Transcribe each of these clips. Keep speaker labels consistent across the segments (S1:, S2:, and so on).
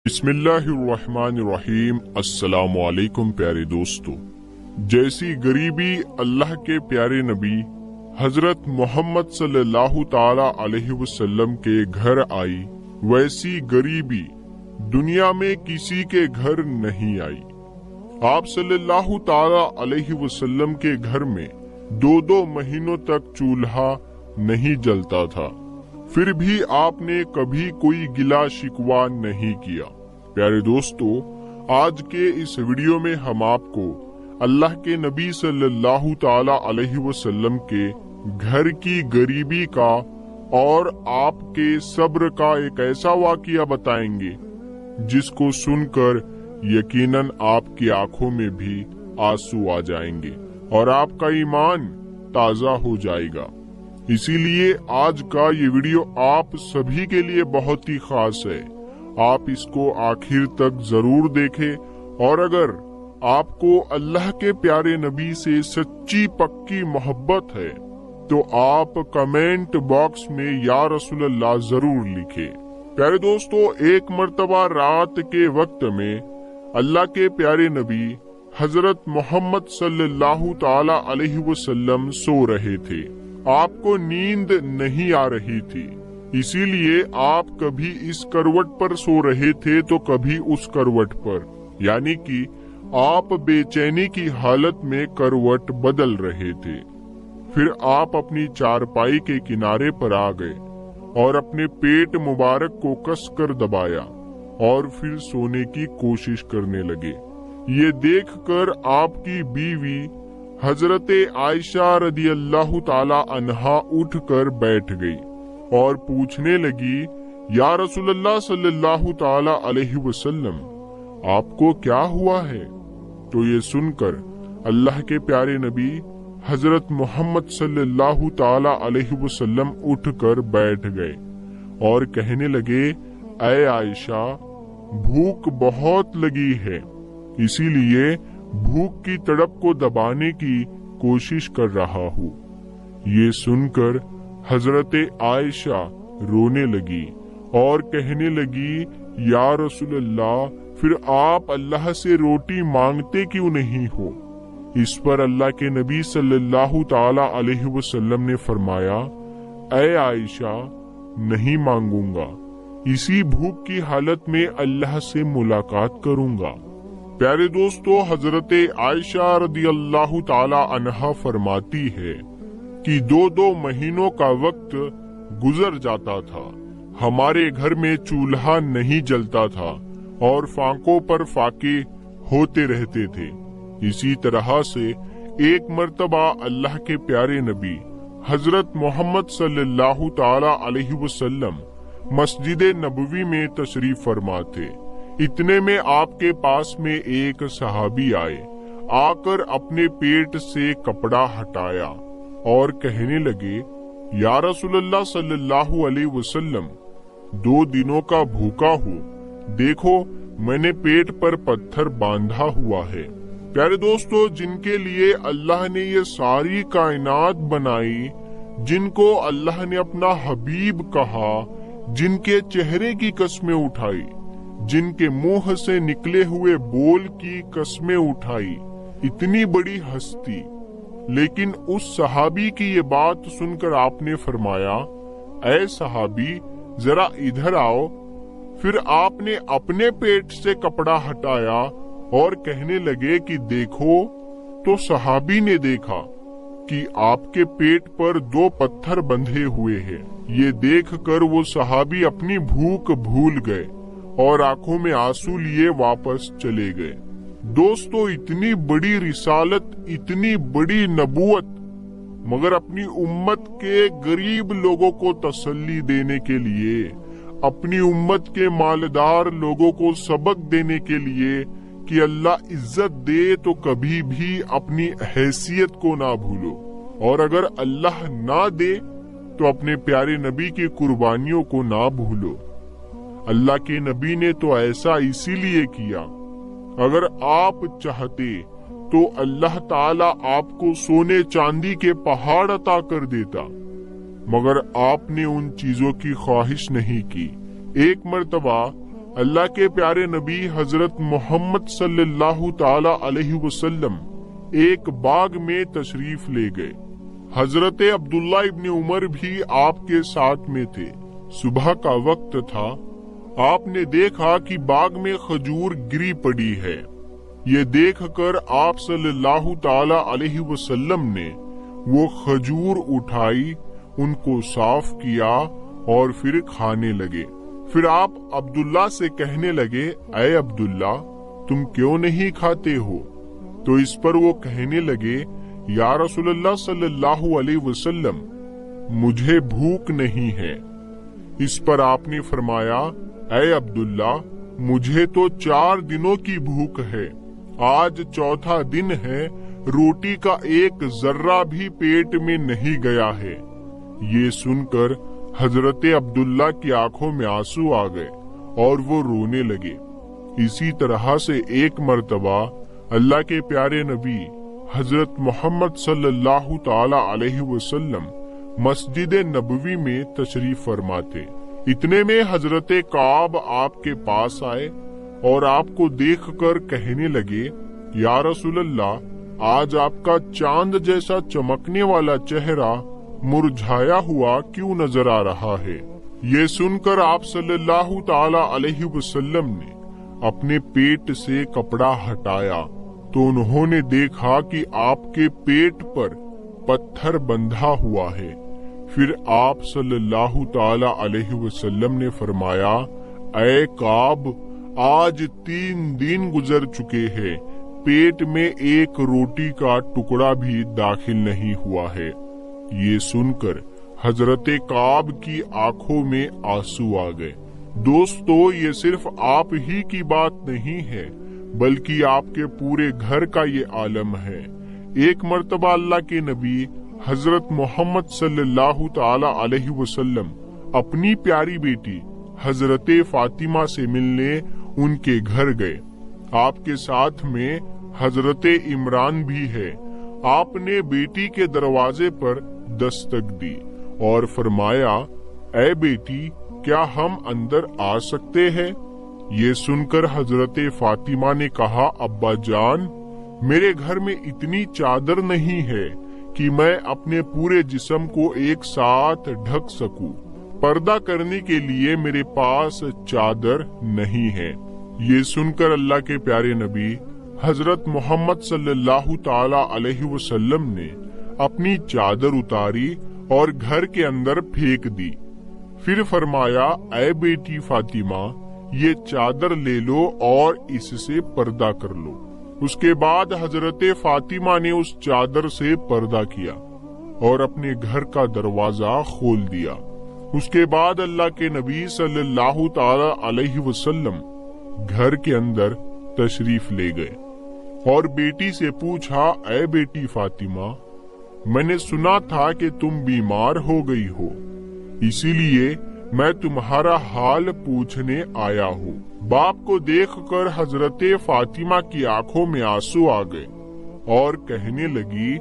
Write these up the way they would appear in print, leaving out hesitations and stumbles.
S1: बिस्मिल्लाहिर्रहमानिर्रहीम। अस्सलाम वालेकुम प्यारे दोस्तों। जैसी गरीबी अल्लाह के प्यारे नबी हजरत मोहम्मद सल्लल्लाहु ताला अलैहि वसल्लम के घर आई, वैसी गरीबी दुनिया में किसी के घर नहीं आई। आप सल्लल्लाहु ताला अलैहि वसल्लम के घर में 2-2 महीनों तक चूल्हा नहीं जलता था, फिर भी आपने कभी कोई गिला शिकवा नहीं किया। प्यारे दोस्तों, आज के इस वीडियो में हम आपको अल्लाह के नबी सल्लल्लाहु ताला अलैहि वसल्लम के घर की गरीबी का और आपके सब्र का एक ऐसा वाकया बताएंगे जिसको सुनकर यकीनन आपकी आंखों में भी आंसू आ जाएंगे और आपका ईमान ताजा हो जाएगा। इसीलिए आज का ये वीडियो आप सभी के लिए बहुत ही खास है। आप इसको आखिर तक जरूर देखें और अगर आपको अल्लाह के प्यारे नबी से सच्ची पक्की मोहब्बत है तो आप कमेंट बॉक्स में या रसूल अल्लाह जरूर लिखें। प्यारे दोस्तों, एक मर्तबा रात के वक्त में अल्लाह के प्यारे नबी हजरत मोहम्मद सल्लल्लाहु ताला अलैहि वसल्लम सो रहे थे। आपको नींद नहीं आ रही थी, इसीलिए आप कभी इस करवट पर सो रहे थे तो कभी उस करवट पर, यानी कि आप बेचैनी की हालत में करवट बदल रहे थे। फिर आप अपनी चारपाई के किनारे पर आ गए और अपने पेट मुबारक को कसकर दबाया और फिर सोने की कोशिश करने लगे। ये देखकर आपकी बीवी हजरत आयशा रदियल्लाहु ताला अन्हा उठकर बैठ गई और पूछने लगी, या रसूलल्लाह सल्लल्लाहु ताला अलैहि वसल्लम, आपको क्या हुआ है? तो ये सुनकर अल्लाह के प्यारे नबी हजरत मोहम्मद सल्लल्लाहु ताला अलैहि वसल्लम उठकर बैठ गए और कहने लगे, ऐ आयशा, भूख बहुत लगी है, इसीलिए भूख की तड़प को दबाने की कोशिश कर रहा हूँ। ये सुनकर हजरत आयशा रोने लगी और कहने लगी, या रसूल अल्लाह, फिर आप अल्लाह से रोटी मांगते क्यों नहीं हो? इस पर अल्लाह के नबी सल्लल्लाहु ताला अलैहि वसल्लम ने फरमाया, ऐ आयशा, नहीं मांगूंगा, इसी भूख की हालत में अल्लाह से मुलाकात करूंगा। प्यारे दोस्तों, हजरत आयशा रदियल्लाहु ताला अन्हा फरमाती है कि 2-2 महीनों का वक्त गुजर जाता था, हमारे घर में चूल्हा नहीं जलता था और फांकों पर फाके होते रहते थे। इसी तरह से एक मर्तबा अल्लाह के प्यारे नबी हजरत मोहम्मद सल्लल्लाहु ताला अलैहि वसल्लम मस्जिद नबवी में तशरीफ फरमा थे। इतने में आपके पास में एक सहाबी आए, आकर अपने पेट से कपड़ा हटाया और कहने लगे, या रसूलल्लाह सल्लल्लाहु अलैहि वसल्लम, 2 दिनों का भूखा हूँ, देखो मैंने पेट पर पत्थर बांधा हुआ है। प्यारे दोस्तों, जिनके लिए अल्लाह ने ये सारी कायनात बनाई, जिनको अल्लाह ने अपना हबीब कहा, जिनके चेहरे की कस्में उठाई, जिनके मुंह से निकले हुए बोल की कस्में उठाई, इतनी बड़ी हस्ती, लेकिन उस सहाबी की ये बात सुनकर आपने फरमाया, ऐ सहाबी, जरा इधर आओ। फिर आपने अपने पेट से कपड़ा हटाया और कहने लगे कि देखो। तो सहाबी ने देखा कि आपके पेट पर 2 पत्थर बंधे हुए हैं। ये देखकर वो सहाबी अपनी भूख भूल गए और आंखों में आंसू लिए वापस चले गए। दोस्तों, इतनी बड़ी रिसालत, इतनी बड़ी नबूवत, मगर अपनी उम्मत के गरीब लोगों को तसल्ली देने के लिए, अपनी उम्मत के मालदार लोगों को सबक देने के लिए कि अल्लाह इज्जत दे तो कभी भी अपनी हैसियत को ना भूलो, और अगर अल्लाह ना दे तो अपने प्यारे नबी की कुर्बानियों को ना भूलो। अल्लाह के नबी ने तो ऐसा इसीलिए किया, अगर आप चाहते तो अल्लाह ताला आपको सोने चांदी के पहाड़ अता कर देता, मगर आपने उन चीजों की ख्वाहिश नहीं की। एक मर्तबा اللہ کے پیارے نبی حضرت محمد صلی اللہ تعالی علیہ وسلم ایک باغ میں تشریف لے گئے۔ حضرت عبداللہ ابن عمر بھی آپ کے ساتھ میں تھے۔ صبح کا وقت تھا۔ آپ نے دیکھا کہ باغ میں کھجور گری پڑی ہے۔ یہ دیکھ کر آپ صلی اللہ تعالی علیہ وسلم نے وہ کھجور اٹھائی، ان کو صاف کیا اور پھر کھانے لگے۔ پھر آپ عبداللہ سے کہنے لگے، اے عبداللہ، تم کیوں نہیں کھاتے ہو؟ تو اس پر وہ کہنے لگے، یا رسول اللہ صلی اللہ علیہ وسلم، مجھے بھوک نہیں ہے۔ اس پر آپ نے فرمایا، اے عبداللہ، مجھے تو 4 دنوں کی بھوک ہے، آج چوتھا دن ہے، روٹی کا ایک ذرہ بھی پیٹ میں نہیں گیا ہے۔ یہ سن کر حضرت عبداللہ کی آنکھوں میں آنسو آ گئے اور وہ رونے لگے۔ اسی طرح سے ایک مرتبہ اللہ کے پیارے نبی حضرت محمد صلی اللہ تعالی علیہ وسلم مسجد نبوی میں تشریف فرماتے۔ اتنے میں حضرت کعب آپ کے پاس آئے اور آپ کو دیکھ کر کہنے لگے، یا رسول اللہ، آج آپ کا چاند جیسا چمکنے والا چہرہ مرجھایا ہوا کیوں نظر آ رہا ہے؟ یہ سن کر آپ صلی اللہ تعالی علیہ وسلم نے اپنے پیٹ سے کپڑا ہٹایا تو انہوں نے دیکھا کہ آپ کے پیٹ پر پتھر بندھا ہوا ہے۔ پھر آپ صلی اللہ تعالی علیہ وسلم نے فرمایا، اے کعب، آج 3 دن گزر چکے ہیں، پیٹ میں ایک روٹی کا ٹکڑا بھی داخل نہیں ہوا ہے۔ یہ سن کر حضرت کعب کی آنکھوں میں آنسو آ گئے۔ دوستو، یہ صرف آپ ہی کی بات نہیں ہے بلکہ آپ کے پورے گھر کا یہ عالم ہے۔ ایک مرتبہ اللہ کے نبی حضرت محمد صلی اللہ تعالی علیہ وسلم اپنی پیاری بیٹی حضرت فاطمہ سے ملنے ان کے گھر گئے۔ آپ کے ساتھ میں حضرت عمران بھی ہے۔ آپ نے بیٹی کے دروازے پر دستک دی اور فرمایا، اے بیٹی، کیا ہم اندر آ سکتے ہیں؟ یہ سن کر حضرت فاطمہ نے کہا، ابا جان، میرے گھر میں اتنی چادر نہیں ہے کہ میں اپنے پورے جسم کو ایک ساتھ ڈھک سکوں۔ پردہ کرنے کے لیے میرے پاس چادر نہیں ہے۔ یہ سن کر اللہ کے پیارے نبی حضرت محمد صلی اللہ تعالی علیہ وسلم نے اپنی چادر اتاری اور گھر کے اندر پھینک دی۔ پھر فرمایا، اے بیٹی فاطمہ، یہ چادر لے لو اور اس سے پردہ کر لو۔ اس کے بعد حضرت فاطمہ نے اس چادر سے پردہ کیا اور اپنے گھر کا دروازہ کھول دیا۔ اس کے بعد اللہ کے نبی صلی اللہ تعالی علیہ وسلم گھر کے اندر تشریف لے گئے اور بیٹی سے پوچھا، اے بیٹی فاطمہ، میں نے سنا تھا کہ تم بیمار ہو گئی ہو، اسی لیے میں تمہارا حال پوچھنے آیا ہوں۔ باپ کو دیکھ کر حضرت فاطمہ کی آنکھوں میں آنسو آ گئے اور کہنے لگی،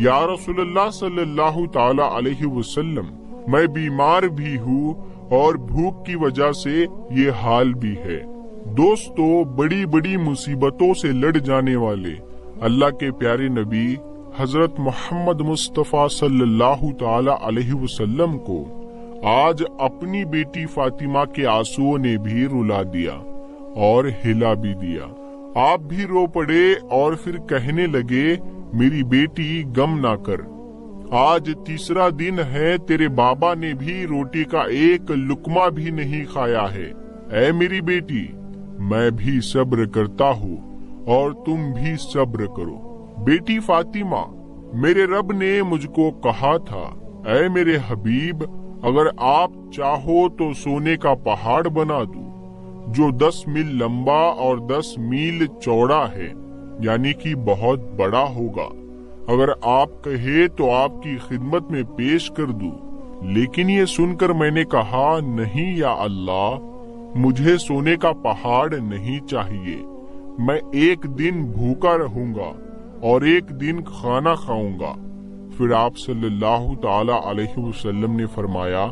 S1: یا رسول اللہ صلی اللہ تعالی علیہ وسلم، میں بیمار بھی ہوں اور بھوک کی وجہ سے یہ حال بھی ہے۔ دوستو، بڑی بڑی مصیبتوں سے لڑ جانے والے اللہ کے پیارے نبی حضرت محمد مصطفیٰ صلی اللہ تعالی علیہ وسلم کو آج اپنی بیٹی فاطمہ کے آنسوؤں نے بھی رلا دیا اور ہلا بھی دیا۔ آپ بھی رو پڑے اور پھر کہنے لگے، میری بیٹی غم نہ کر، آج تیسرا دن ہے، تیرے بابا نے بھی روٹی کا ایک لقمہ بھی نہیں کھایا ہے۔ اے میری بیٹی، میں بھی صبر کرتا ہوں اور تم بھی صبر کرو۔ بیٹی فاطمہ، میرے رب نے مجھ کو کہا تھا، اے میرے حبیب، اگر آپ چاہو تو سونے کا پہاڑ بنا دوں جو 10 میل لمبا اور 10 میل چوڑا ہے، یعنی کہ بہت بڑا ہوگا۔ اگر آپ کہے تو آپ کی خدمت میں پیش کر دوں۔ لیکن یہ سن کر میں نے کہا، نہیں یا اللہ، مجھے سونے کا پہاڑ نہیں چاہیے، میں ایک دن بھوکا رہوں گا اور ایک دن کھانا کھاؤں گا۔ پھر آپ صلی اللہ تعالی علیہ وسلم نے فرمایا،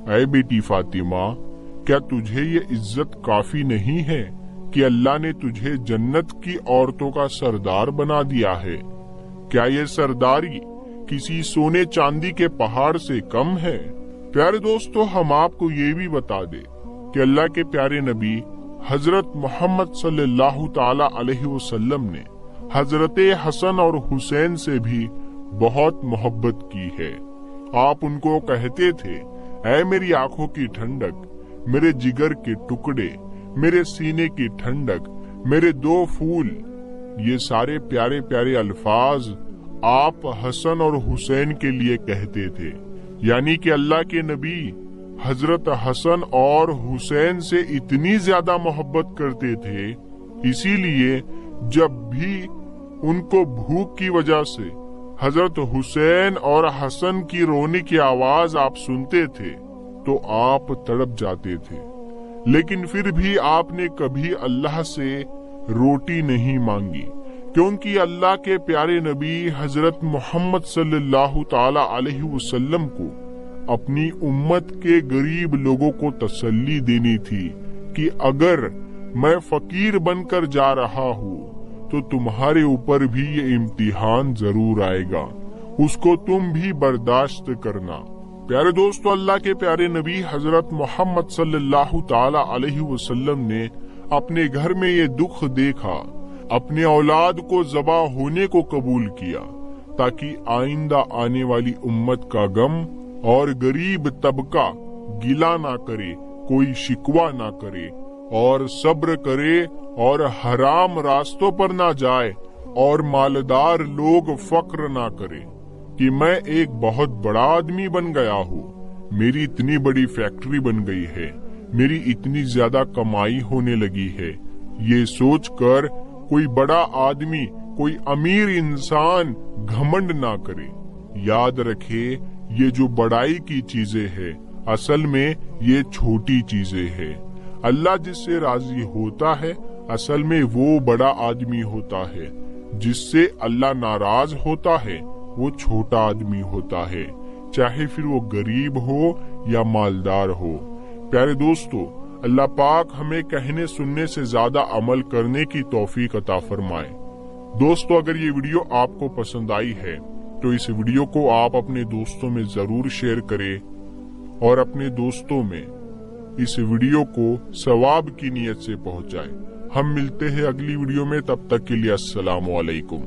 S1: اے بیٹی فاطمہ، क्या तुझे ये इज्जत काफी नहीं है कि अल्लाह ने तुझे जन्नत की औरतों का सरदार बना दिया है? क्या ये सरदारी किसी सोने चांदी के पहाड़ से कम है? प्यारे दोस्तों, हम आपको ये भी बता दें कि अल्लाह के प्यारे नबी हजरत मोहम्मद सल्लल्लाहु ताला अलैहि वसल्लम ने हजरत हसन और हुसैन से भी बहुत मोहब्बत की है। आप उनको कहते थे, ऐ मेरी आंखों की ठंडक, मेरे जिगर के टुकड़े, मेरे सीने की ठंडक, मेरे दो फूल। ये सारे प्यारे प्यारे अल्फाज आप हसन और हुसैन के लिए कहते थे। यानी कि अल्लाह के नबी हजरत हसन और हुसैन से इतनी ज्यादा मोहब्बत करते थे, इसीलिए जब भी उनको भूख की वजह से हजरत हुसैन और हसन की रोने की आवाज आप सुनते थे तो आप तड़प जाते थे। लेकिन फिर भी आपने कभी अल्लाह से रोटी नहीं मांगी, क्योंकि अल्लाह के प्यारे नबी हजरत मोहम्मद सल्लल्लाहु ताला अलैहि वसल्लम को अपनी उम्मत के गरीब लोगों को तसल्ली देनी थी कि अगर मैं फकीर बनकर जा रहा हूँ तो तुम्हारे ऊपर भी ये इम्तिहान जरूर आएगा, उसको तुम भी बर्दाश्त करना। प्यारे दोस्तों, अल्लाह के प्यारे नबी हजरत मोहम्मद सल्लल्लाहु ताला अलैहि वसल्लम ने अपने घर में ये दुख देखा, अपने औलाद को ज़बा होने को कबूल किया, ताकि आइंदा आने वाली उम्मत का गम और गरीब तबका गिला ना करे, कोई शिकवा ना करे और सब्र करे और हराम रास्तों पर ना जाए और मालदार लोग फक्र ना करे कि मैं एक बहुत बड़ा आदमी बन गया हूँ, मेरी इतनी बड़ी फैक्ट्री बन गई है, मेरी इतनी ज्यादा कमाई होने लगी है। ये सोचकर कोई बड़ा आदमी, कोई अमीर इंसान घमंड ना करे। याद रखे, ये जो बड़ाई की चीजें हैं, असल में ये छोटी चीजें हैं। अल्लाह जिससे राजी होता है, असल में वो बड़ा आदमी होता है। जिससे अल्लाह नाराज होता है, वो छोटा आदमी होता है, चाहे फिर वो गरीब हो या मालदार हो। प्यारे दोस्तों, अल्लाह पाक हमें कहने सुनने से ज्यादा अमल करने की तौफीक अता फरमाए। दोस्तों, अगर ये वीडियो आपको पसंद आई है तो इस वीडियो को आप अपने दोस्तों में जरूर शेयर करें और अपने दोस्तों में इस वीडियो को सवाब की नीयत से पहुंचाएं। हम मिलते हैं अगली वीडियो में, तब तक के लिए अस्सलामु अलैकुम।